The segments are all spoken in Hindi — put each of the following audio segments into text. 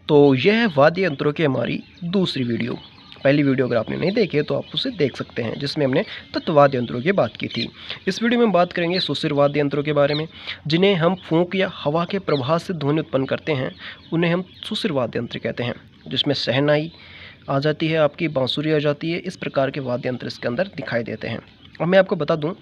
तो यह है वाद्य यंत्रों की हमारी दूसरी वीडियो। पहली वीडियो अगर आपने नहीं देखी है तो आप उसे देख सकते हैं, जिसमें हमने तत्ववाद्य यंत्रों की बात की थी। इस वीडियो में हम बात करेंगे सुशिर वाद्य यंत्रों के बारे में, जिन्हें हम फूंक या हवा के प्रवाह से ध्वनि उत्पन्न करते हैं। उन्हें हम सुशिर वाद्य यंत्र कहते हैं, जिसमें शहनाई आ जाती है, आपकी बांसुरी आ जाती है। इस प्रकार के वाद्य यंत्र इसके अंदर दिखाई देते हैं। अब मैं आपको बता दूं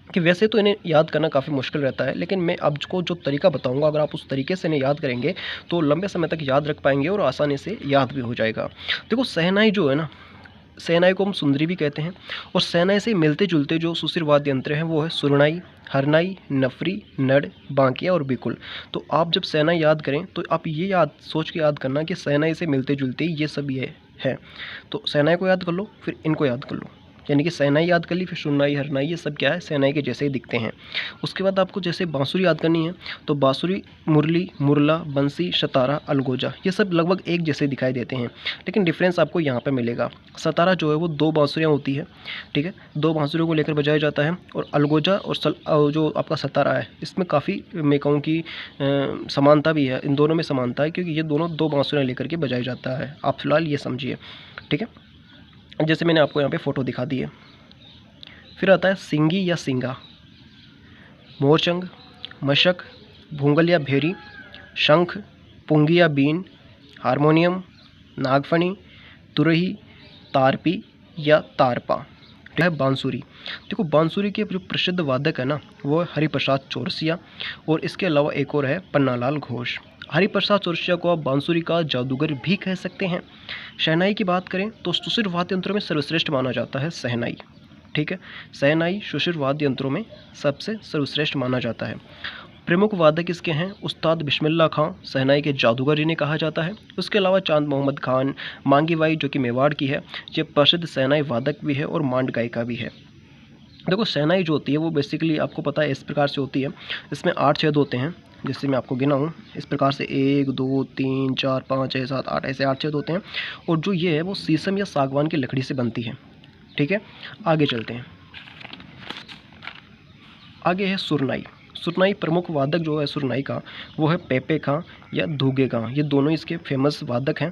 कि वैसे तो इन्हें याद करना काफ़ी मुश्किल रहता है, लेकिन मैं आपको जो तरीका बताऊंगा, अगर आप उस तरीके से इन्हें याद करेंगे तो लंबे समय तक याद रख पाएंगे और आसानी से याद भी हो जाएगा। देखो, शहनाई जो है ना, शहनाई को हम सुंदरी भी कहते हैं। और शहनाई से मिलते जुलते जो सुशिर वाद्य यंत्र हैं वो है सुरनाई, हरनाई, नफरी, नड़, बांकिया और बिकुल। तो आप जब शहनाई याद करें तो आप ये सोच के याद करना कि शहनाई से मिलते जुलते ये सब ये है। तो शहनाई को याद कर लो, फिर इनको याद कर लो, यानी कि शहनाई याद कर ली, फिर सुरनाई, हरनाई, ये सब क्या है, शहनाई के जैसे ही दिखते हैं। उसके बाद आपको जैसे बांसुरी याद करनी है तो बांसुरी, मुरली, मुरला, बंसी, सतारा, अलगोजा, ये सब लगभग एक जैसे दिखाई देते हैं, लेकिन डिफरेंस आपको यहाँ पे मिलेगा। सतारा जो है वो दो बांसुरियाँ होती है, ठीक है, दो बांसुरियों को लेकर बजाया जाता है। और अलगोजा और जो आपका सतारा है, इसमें काफ़ी मैं कहूँ कि समानता भी है, इन दोनों में समानता है, क्योंकि ये दोनों दो बांसुरियाँ लेकर के बजाया जाता है। आप फिलहाल ये समझिए, ठीक है। जैसे मैंने आपको यहाँ पे फ़ोटो दिखा दी है। फिर आता है सिंगी या सिंगा, मोरचंग, मशक, भूंगल या भेरी, शंख, पुंगी या बीन, हारमोनियम, नागफनी, तुरही, तारपी या तारपा, है बांसुरी। देखो, बांसुरी के जो प्रसिद्ध वादक है ना, वो है हरिप्रसाद चौरसिया, और इसके अलावा एक और है पन्नालाल घोष। हरिप्रसाद चौरसिया को आप बांसुरी का जादूगर भी कह सकते हैं। शहनाई की बात करें तो सुशिर वाद्य यंत्रों में सर्वश्रेष्ठ माना जाता है शहनाई, ठीक है। शहनाई सुशिर वाद्य यंत्रों में सबसे सर्वश्रेष्ठ माना जाता है। प्रमुख वादक इसके हैं उस्ताद बिस्मिल्लाह खां, शहनाई के जादूगर इन्हें कहा जाता है। उसके अलावा चांद मोहम्मद खान, मांगी बाई जो कि मेवाड़ की है, ये प्रसिद्ध शहनाई वादक भी है और मांड गायिका भी है। देखो, शहनाई जो होती है वो बेसिकली आपको पता है इस प्रकार से होती है। इसमें 8 छेद होते हैं, जिससे मैं आपको गिनाऊँ इस प्रकार से 1 2 3 4 5 6 7 8, ऐसे 8 छेद होते हैं। और जो ये है वो शीशम या सागवान की लकड़ी से बनती है, ठीक है। आगे चलते हैं। आगे है सुरनाई। सुरनाई प्रमुख वादक जो है सुरनाई का, वो है पेपे खां या धूगे खां, ये दोनों इसके फेमस वादक हैं।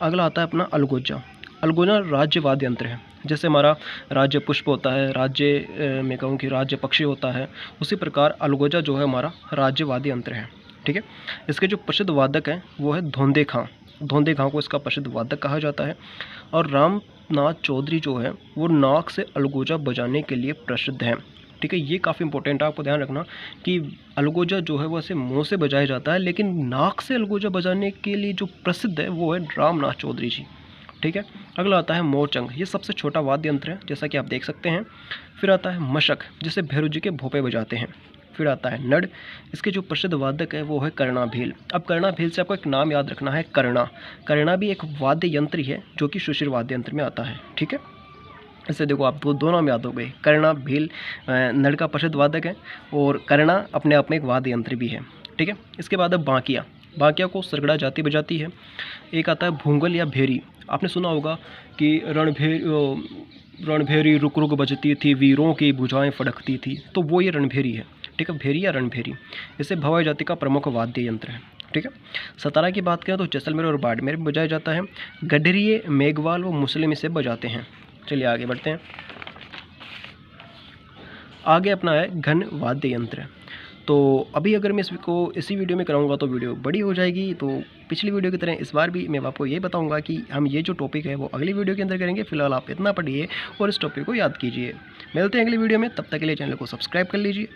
अगला आता है अपना अलगोजा। अलगोजा राज्य वाद्य यंत्र है। जैसे हमारा राज्य पुष्प होता है, राज्य मैं कहूँ कि राज्य पक्षी होता है, उसी प्रकार अलगोजा जो है हमारा राज्य वाद्य यंत्र है, ठीक है। इसके जो प्रसिद्ध वादक हैं वो है धोंदे खां। धोंदे खां को इसका प्रसिद्ध वादक कहा जाता है। और रामनाथ चौधरी जो है वो नाक से अलगोजा बजाने के लिए प्रसिद्ध हैं, ठीक है। ये काफ़ी इंपॉर्टेंट है, आपको ध्यान रखना कि अलगोजा जो है वो ऐसे मुंह से बजाया जाता है, लेकिन नाक से अलगोजा बजाने के लिए जो प्रसिद्ध है वो है रामनाथ चौधरी जी, ठीक है। अगला आता है मोरचंग। ये सबसे छोटा वाद्य यंत्र है, जैसा कि आप देख सकते हैं। फिर आता है मशक, जिसे भैरव जी के भोपे बजाते हैं। फिर आता है नड़। इसके जो प्रसिद्ध वादक है वो है कर्णा भील। अब कर्णा भील से आपको एक नाम याद रखना है, कर्णा। कर्णा भी एक वाद्य यंत्र ही है जो कि सुशिर वाद्य यंत्र में आता है, ठीक है। इससे देखो, आप दो नाम याद हो गए। कर्णा भील नड़ का प्रसिद्ध वादक है, और कर्णा अपने आप में एक वाद्य यंत्र भी है, ठीक है। इसके बाद है बांकिया। बांकिया को सरगड़ा जाति बजाती है। एक आता है भूंगल या भेरी। आपने सुना होगा कि रणभेरी रुक रुक बजती थी, वीरों की भुजाएं फड़कती थी, तो वो ये रणभेरी है, ठीक है, भेरी या रणभेरी। इसे भवाई जाति का प्रमुख वाद्य यंत्र है, ठीक है। सतारा की बात करें तो जैसलमेर और बाड़मेर में बजाया जाता है। गडरिये, मेघवाल व मुस्लिम इसे बजाते हैं। चलिए आगे बढ़ते हैं। आगे अपना है घन वाद्य यंत्र। तो अभी अगर मैं इसको इसी वीडियो में कराऊंगा तो वीडियो बड़ी हो जाएगी, तो पिछली वीडियो की तरह इस बार भी मैं आपको ये बताऊंगा कि हम ये जो टॉपिक है वो अगली वीडियो के अंदर करेंगे। फिलहाल आप इतना पढ़िए और इस टॉपिक को याद कीजिए। मिलते हैं अगली वीडियो में, तब तक के लिए चैनल को सब्सक्राइब कर लीजिए।